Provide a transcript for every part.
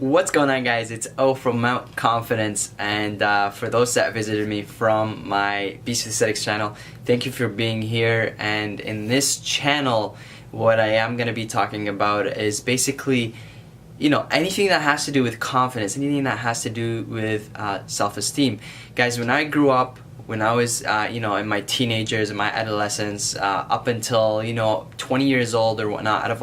What's going on, guys? It's O from Mount Confidence, and for those that visited me from my Beast with Aesthetics channel, thank you for being here. And in this channel, what I am going to be talking about is basically, anything that has to do with confidence, anything that has to do with self-esteem. Guys, when I grew up, when I was, in my teenagers and my adolescence, up until, 20 years old or whatnot, I've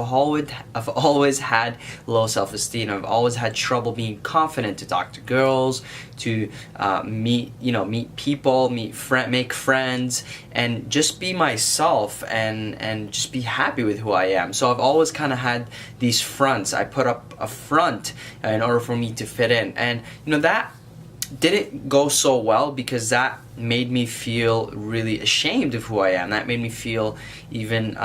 always had low self-esteem. I've always had trouble being confident to talk to girls, to meet people, make friends, and just be myself and just be happy with who I am. So I've always kind of had these fronts. I put up a front in order for me to fit in, and that didn't go so well because that made me feel really ashamed of who I am. That made me feel even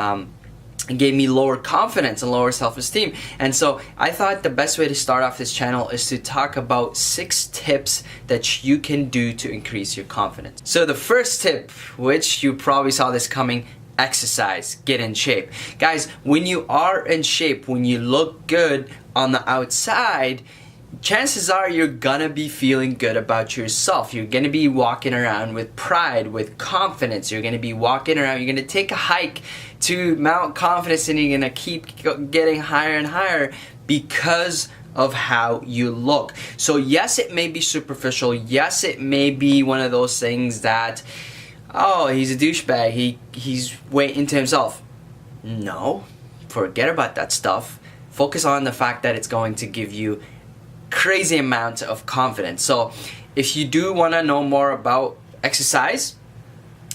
gave me lower confidence and lower self-esteem. And so I thought the best way to start off this channel is to talk about 6 tips that you can do to increase your confidence. So the first tip, which you probably saw this coming, exercise. Get in shape. Guys, when you are in shape, when you look good on the outside, chances are you're gonna be feeling good about yourself. You're gonna be walking around with pride, with confidence. You're gonna be walking around, you're gonna take a hike to Mount Confidence, and you're gonna keep getting higher and higher because of how you look. So yes, it may be superficial. Yes, it may be one of those things that, oh, he's a douchebag, he's way into himself. No, forget about that stuff. Focus on the fact that it's going to give you crazy amount of confidence. So if you do want to know more about exercise,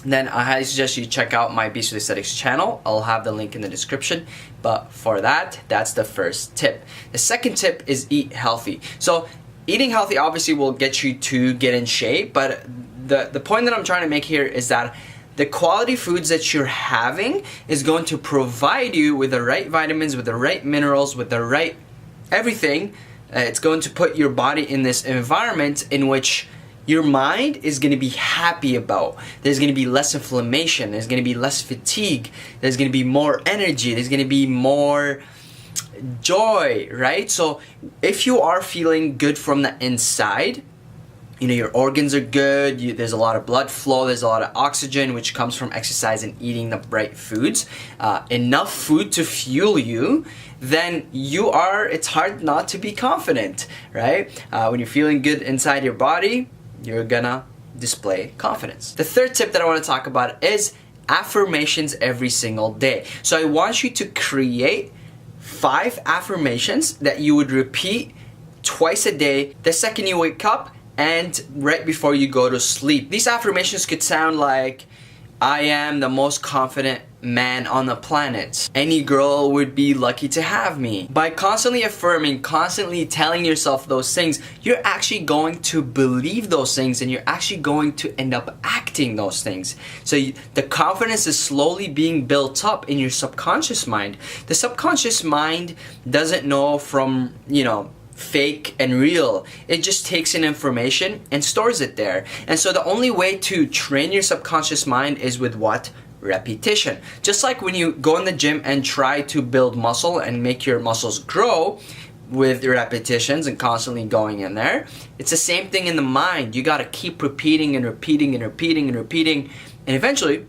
then I highly suggest you check out my Beast with Aesthetics channel. I'll have the link in the description. But for that's the first tip. The second tip is eat healthy. So eating healthy obviously will get you to get in shape, but the point that I'm trying to make here is that the quality foods that you're having is going to provide you with the right vitamins, with the right minerals, with the right everything. It's going to put your body in this environment in which your mind is going to be happy about. There's going to be less inflammation. There's going to be less fatigue. There's going to be more energy. There's going to be more joy, right? So if you are feeling good from the inside, your organs are good, there's a lot of blood flow, there's a lot of oxygen which comes from exercise and eating the right foods, enough food to fuel you, then it's hard not to be confident, right? When you're feeling good inside your body, you're gonna display confidence. The third tip that I want to talk about is affirmations every single day. So I want you to create 5 affirmations that you would repeat twice a day the second you wake up and right before you go to sleep. These affirmations could sound like, I am the most confident man on the planet. Any girl would be lucky to have me. By constantly affirming, constantly telling yourself those things, you're actually going to believe those things, and you're actually going to end up acting those things. So the confidence is slowly being built up in your subconscious mind. The subconscious mind doesn't know from, fake and real. It just takes in information and stores it there. And so the only way to train your subconscious mind is with what? Repetition. Just like when you go in the gym and try to build muscle and make your muscles grow with repetitions and constantly going in there, it's the same thing in the mind. You got to keep repeating and repeating and repeating and repeating, and eventually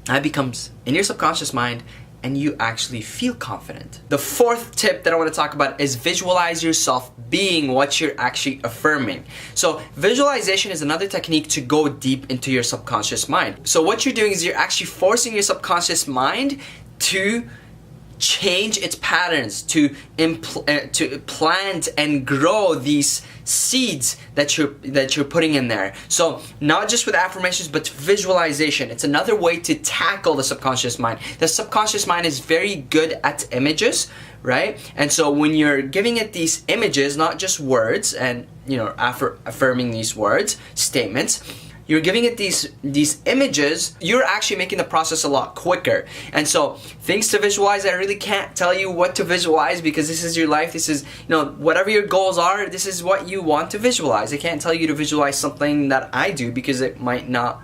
that becomes in your subconscious mind and you actually feel confident. The fourth tip that I want to talk about is visualize yourself being what you're actually affirming. So visualization is another technique to go deep into your subconscious mind. So what you're doing is you're actually forcing your subconscious mind to change its patterns, to plant and grow these seeds that you're putting in there. So not just with affirmations, but visualization. It's another way to tackle the subconscious mind. The subconscious mind is very good at images, right? And so when you're giving it these images, not just words, and affirming these words, statements, you're giving it these images, you're actually making the process a lot quicker. And so things to visualize, I really can't tell you what to visualize because this is your life. This is, whatever your goals are, this is what you want to visualize. I can't tell you to visualize something that I do because it might not,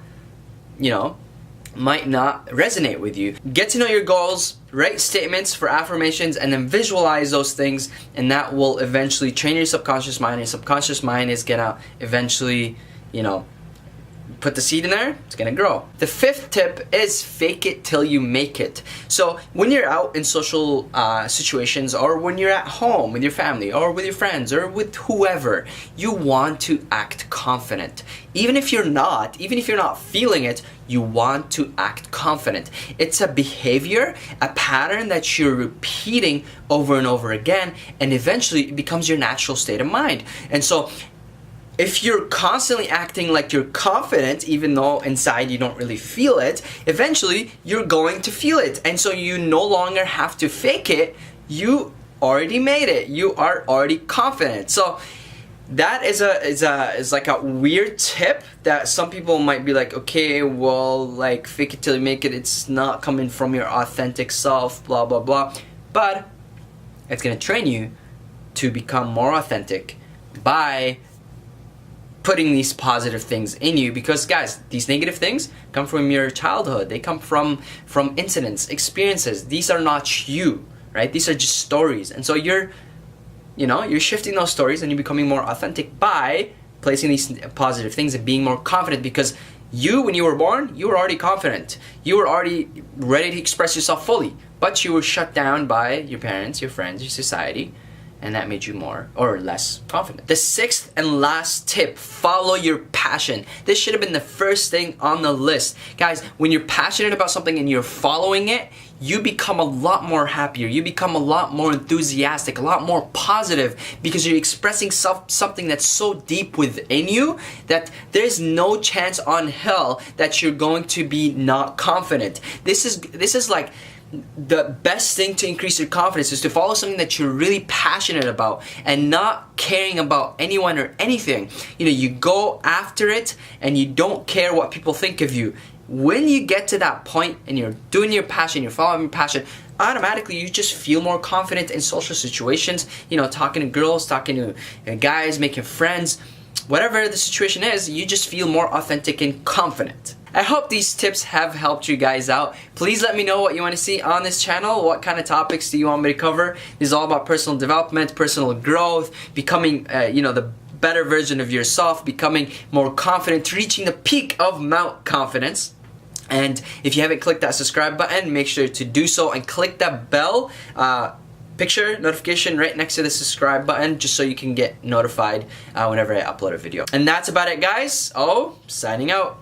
might not resonate with you. Get to know your goals, write statements for affirmations, and then visualize those things, and that will eventually train your subconscious mind. Your subconscious mind is gonna eventually, you know, put the seed in there, it's gonna grow. The fifth tip is fake it till you make it. So when you're out in social situations, or when you're at home with your family, or with your friends, or with whoever, you want to act confident. Even if you're not feeling it, you want to act confident. It's a behavior, a pattern that you're repeating over and over again, and eventually it becomes your natural state of mind. And so if you're constantly acting like you're confident, even though inside you don't really feel it, eventually you're going to feel it. And so you no longer have to fake it. You already made it. You are already confident. So that is like a weird tip that some people might be like, okay, well, like fake it till you make it. It's not coming from your authentic self, blah, blah, blah. But it's going to train you to become more authentic by putting these positive things in you, because guys, these negative things come from your childhood. They come from incidents, experiences. These are not you, right? These are just stories. And so you're shifting those stories, and you're becoming more authentic by placing these positive things and being more confident, because when you were born, you were already confident. You were already ready to express yourself fully, but you were shut down by your parents, your friends, your society, and that made you more or less confident. The sixth and last tip, follow your passion. This should have been the first thing on the list. Guys, when you're passionate about something and you're following it, you become a lot more happier. You become a lot more enthusiastic, a lot more positive, because you're expressing something that's so deep within you that there's no chance on hell that you're going to be not confident. This is like the best thing to increase your confidence, is to follow something that you're really passionate about and not caring about anyone or anything. You go after it and you don't care what people think of you. When you get to that point and you're doing your passion, you're following your passion, automatically you just feel more confident in social situations, talking to girls, talking to guys, making friends. Whatever the situation is, you just feel more authentic and confident. I hope these tips have helped you guys out. Please let me know what you want to see on this channel. What kind of topics do you want me to cover? This is all about personal development, personal growth, becoming the better version of yourself, becoming more confident, reaching the peak of Mount Confidence. And if you haven't clicked that subscribe button, make sure to do so, and click that bell picture notification right next to the subscribe button, just so you can get notified whenever I upload a video. And that's about it, guys. Signing out.